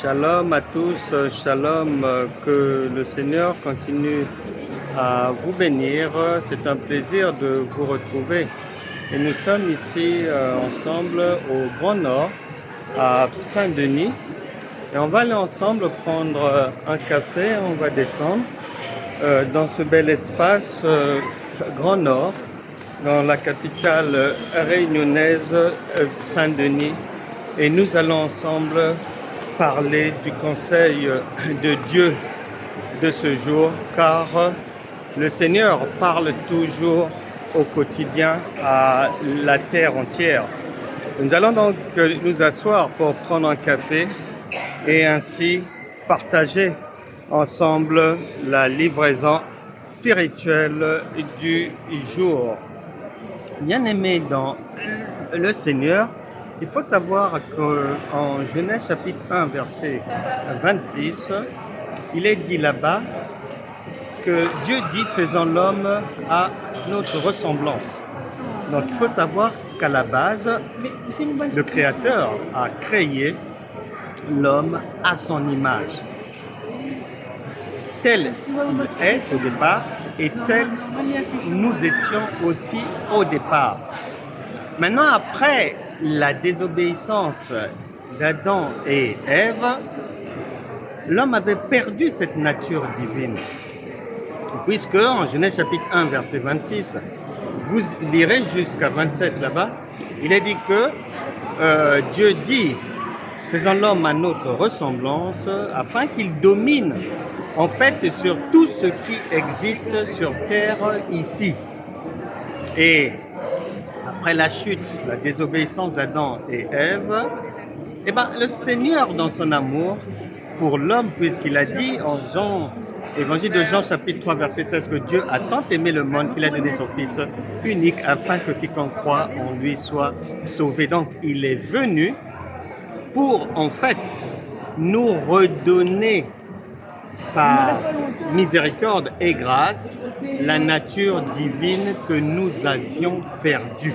Shalom à tous, shalom, que le Seigneur continue à vous bénir. C'est un plaisir de vous retrouver. Et nous sommes ici ensemble au Grand Nord, à Saint-Denis. Et on va aller ensemble prendre un café, on va descendre dans ce bel espace Grand Nord, dans la capitale réunionnaise Saint-Denis. Et nous allons ensemble parler du conseil de Dieu de ce jour, car le Seigneur parle toujours au quotidien à la terre entière. Nous allons donc nous asseoir pour prendre un café et ainsi partager ensemble la livraison spirituelle du jour. Bien-aimés dans le Seigneur, il faut savoir qu'en Genèse chapitre 1, verset 26, il est dit là-bas que Dieu dit « faisons l'homme à notre ressemblance ». Donc il faut savoir qu'à la base, le Créateur a créé l'homme à son image. Tel il est au départ et tel nous étions aussi au départ. Maintenant, après la désobéissance d'Adam et Ève, l'homme avait perdu cette nature divine. Puisque en Genèse chapitre 1, verset 26, vous lirez jusqu'à 27 là-bas, il est dit que Dieu dit, faisons l'homme à notre ressemblance, afin qu'il domine en fait sur tout ce qui existe sur terre ici. Et après la chute, la désobéissance d'Adam et Ève, le Seigneur, dans son amour pour l'homme, puisqu'il a dit en Évangile de Jean, chapitre 3, verset 16, que Dieu a tant aimé le monde qu'il a donné son Fils unique afin que quiconque croit en lui soit sauvé. Donc, il est venu pour, en fait, nous redonner par miséricorde et grâce la nature divine que nous avions perdue.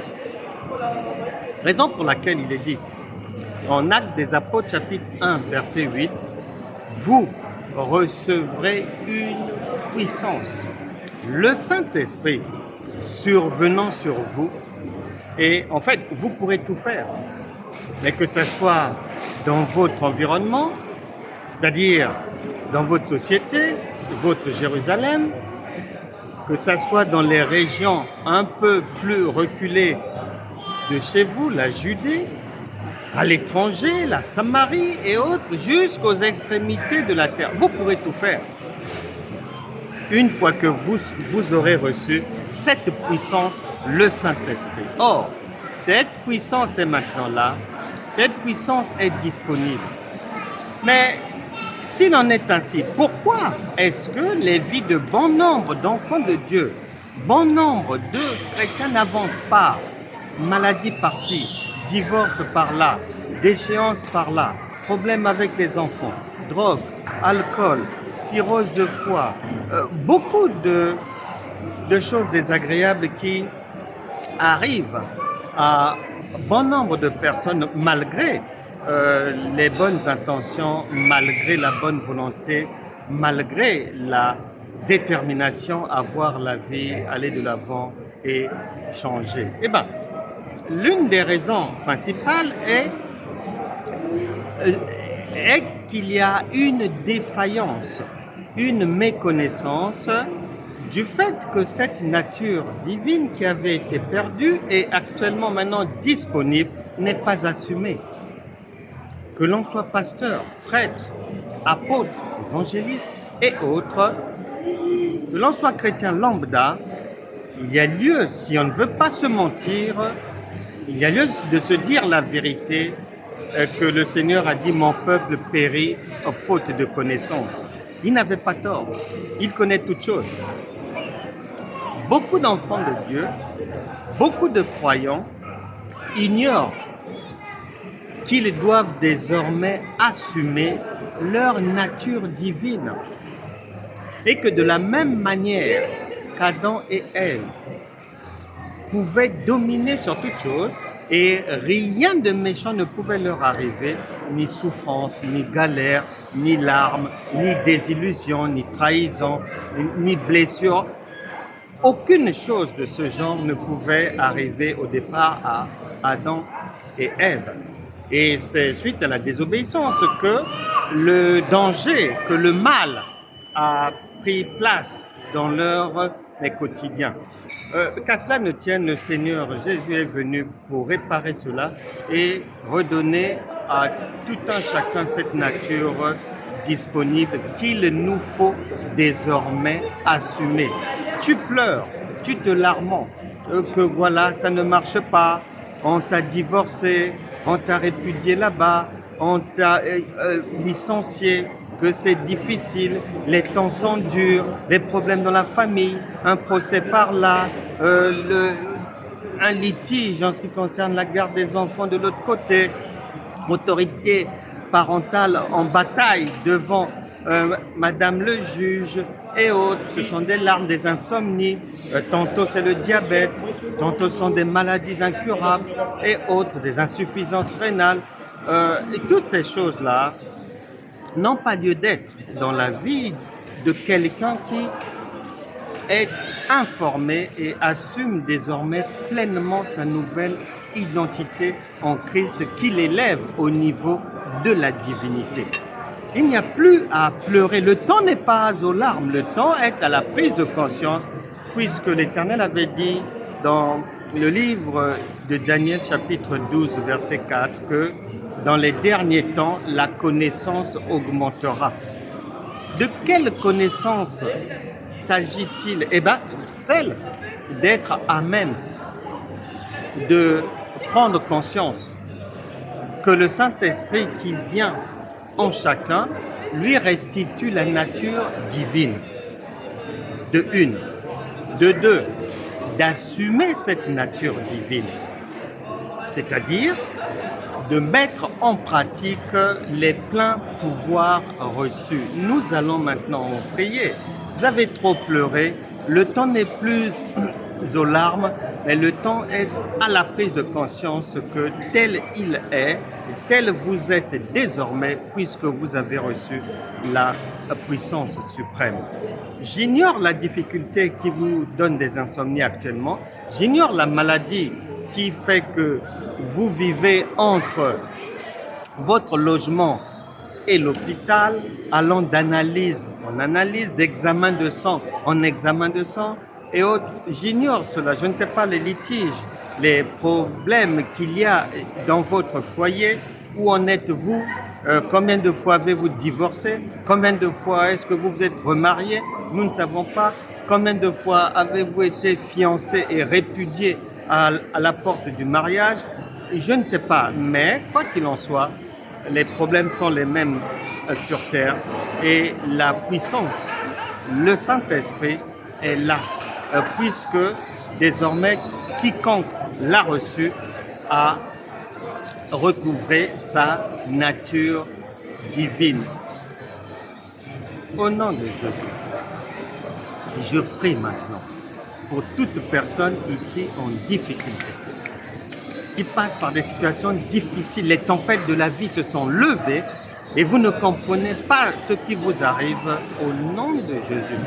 Raison pour laquelle il est dit en Actes des Apôtres chapitre 1 verset 8, vous recevrez une puissance, le Saint-Esprit survenant sur vous, et en fait vous pourrez tout faire, mais que ce soit dans votre environnement, c'est-à-dire dans votre société, votre Jérusalem, que ce soit dans les régions un peu plus reculées de chez vous, la Judée, à l'étranger, la Samarie et autres, jusqu'aux extrémités de la terre. Vous pourrez tout faire. Une fois que vous aurez reçu cette puissance, le Saint-Esprit. Or, cette puissance est maintenant là, cette puissance est disponible. Mais s'il en est ainsi, pourquoi est-ce que les vies de bon nombre d'enfants de Dieu, bon nombre de chrétiens n'avancent pas? Maladie par-ci, divorce par-là, déchéance par-là, problèmes avec les enfants, drogue, alcool, cirrhose de foie, beaucoup de choses désagréables qui arrivent à bon nombre de personnes malgré les bonnes intentions, malgré la bonne volonté, malgré la détermination à voir la vie aller de l'avant et changer. L'une des raisons principales est qu'il y a une défaillance, une méconnaissance du fait que cette nature divine qui avait été perdue et actuellement maintenant disponible n'est pas assumée. Que l'on soit pasteur, prêtre, apôtre, évangéliste et autres, que l'on soit chrétien lambda, il y a lieu, si on ne veut pas se mentir, il y a lieu de se dire la vérité que le Seigneur a dit « Mon peuple périt faute de connaissance ». Il n'avait pas tort, il connaît toutes choses. Beaucoup d'enfants de Dieu, beaucoup de croyants ignorent qu'ils doivent désormais assumer leur nature divine. Et que de la même manière qu'Adam et Ève pouvaient dominer sur toute chose, et rien de méchant ne pouvait leur arriver, ni souffrance, ni galère, ni larmes, ni désillusion, ni trahison, ni blessure. Aucune chose de ce genre ne pouvait arriver au départ à Adam et Ève. Et c'est suite à la désobéissance que le danger, que le mal a pris place dans leur quotidien. Qu'à cela ne tienne, le Seigneur Jésus est venu pour réparer cela et redonner à tout un chacun cette nature disponible qu'il nous faut désormais assumer. Tu pleures, tu te larmes que voilà, ça ne marche pas, on t'a divorcé, on t'a répudié là-bas, on t'a licencié, que c'est difficile, les temps sont durs, des problèmes dans la famille, un procès par là, un litige en ce qui concerne la garde des enfants de l'autre côté, autorité parentale en bataille devant Madame le juge et autres. Ce sont des larmes, des insomnies, tantôt c'est le diabète, tantôt ce sont des maladies incurables et autres, des insuffisances rénales. Et toutes ces choses-là n'ont pas lieu d'être dans la vie de quelqu'un qui est informé et assume désormais pleinement sa nouvelle identité en Christ qu'il élève au niveau de la divinité. Il n'y a plus à pleurer. Le temps n'est pas aux larmes, le temps est à la prise de conscience, puisque l'Éternel avait dit dans le livre de Daniel chapitre 12 verset 4 que dans les derniers temps, la connaissance augmentera. De quelle connaissance s'agit-il? Eh bien, celle d'être amen, de prendre conscience que le Saint-Esprit qui vient en chacun lui restitue la nature divine. De une. De deux, d'assumer cette nature divine. C'est-à-dire de mettre en pratique les pleins pouvoirs reçus. Nous allons maintenant prier. Vous avez trop pleuré, le temps n'est plus aux larmes, mais le temps est à la prise de conscience que tel il est, tel vous êtes désormais, puisque vous avez reçu la puissance suprême. J'ignore la difficulté qui vous donne des insomnies actuellement, j'ignore la maladie qui fait que vous vivez entre votre logement et l'hôpital, allant d'analyse en analyse, d'examen de sang en examen de sang et autres. J'ignore cela, je ne sais pas les litiges, les problèmes qu'il y a dans votre foyer. Où en êtes-vous? Combien de fois avez-vous divorcé? Combien de fois est-ce que vous vous êtes remarié? Nous ne savons pas. Combien de fois avez-vous été fiancé et répudié à la porte du mariage? Je ne sais pas, mais quoi qu'il en soit, les problèmes sont les mêmes sur terre et la puissance, le Saint-Esprit est là, puisque désormais quiconque l'a reçu a recouvré sa nature divine. Au nom de Jésus, je prie maintenant pour toute personne ici en difficulté, qui passe par des situations difficiles. Les tempêtes de la vie se sont levées et vous ne comprenez pas ce qui vous arrive. Au nom de Jésus,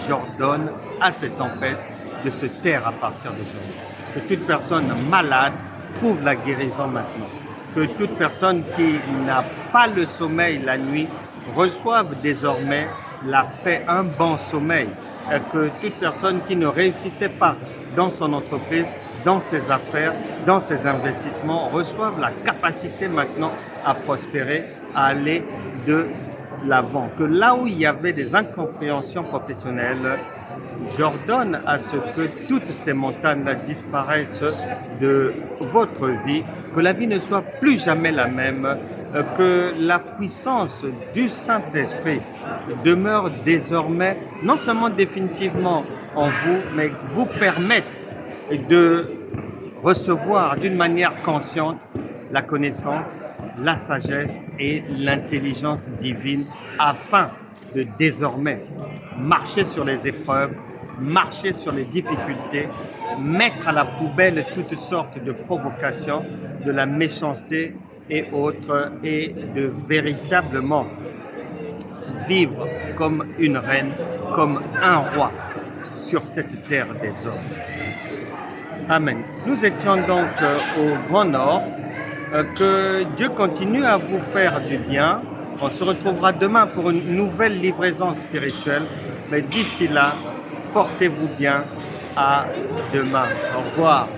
j'ordonne à ces tempêtes de se taire à partir d'aujourd'hui. Que toute personne malade trouve la guérison maintenant. Que toute personne qui n'a pas le sommeil la nuit reçoive désormais la paix, un bon sommeil. Que toute personne qui ne réussissait pas dans son entreprise, dans ses affaires, dans ses investissements, reçoivent la capacité maintenant à prospérer, à aller de l'avant. Que là où il y avait des incompréhensions professionnelles, j'ordonne à ce que toutes ces montagnes disparaissent de votre vie, que la vie ne soit plus jamais la même, que la puissance du Saint-Esprit demeure désormais non seulement définitivement en vous, mais vous permette de recevoir d'une manière consciente la connaissance, la sagesse et l'intelligence divine afin de désormais marcher sur les épreuves marcher sur les difficultés, mettre à la poubelle toutes sortes de provocations, de la méchanceté et autres, et de véritablement vivre comme une reine, comme un roi sur cette terre des hommes. Amen. Nous étions donc au Grand Nord. Que Dieu continue à vous faire du bien. On se retrouvera demain pour une nouvelle livraison spirituelle. Mais d'ici là, portez-vous bien. À demain. Au revoir.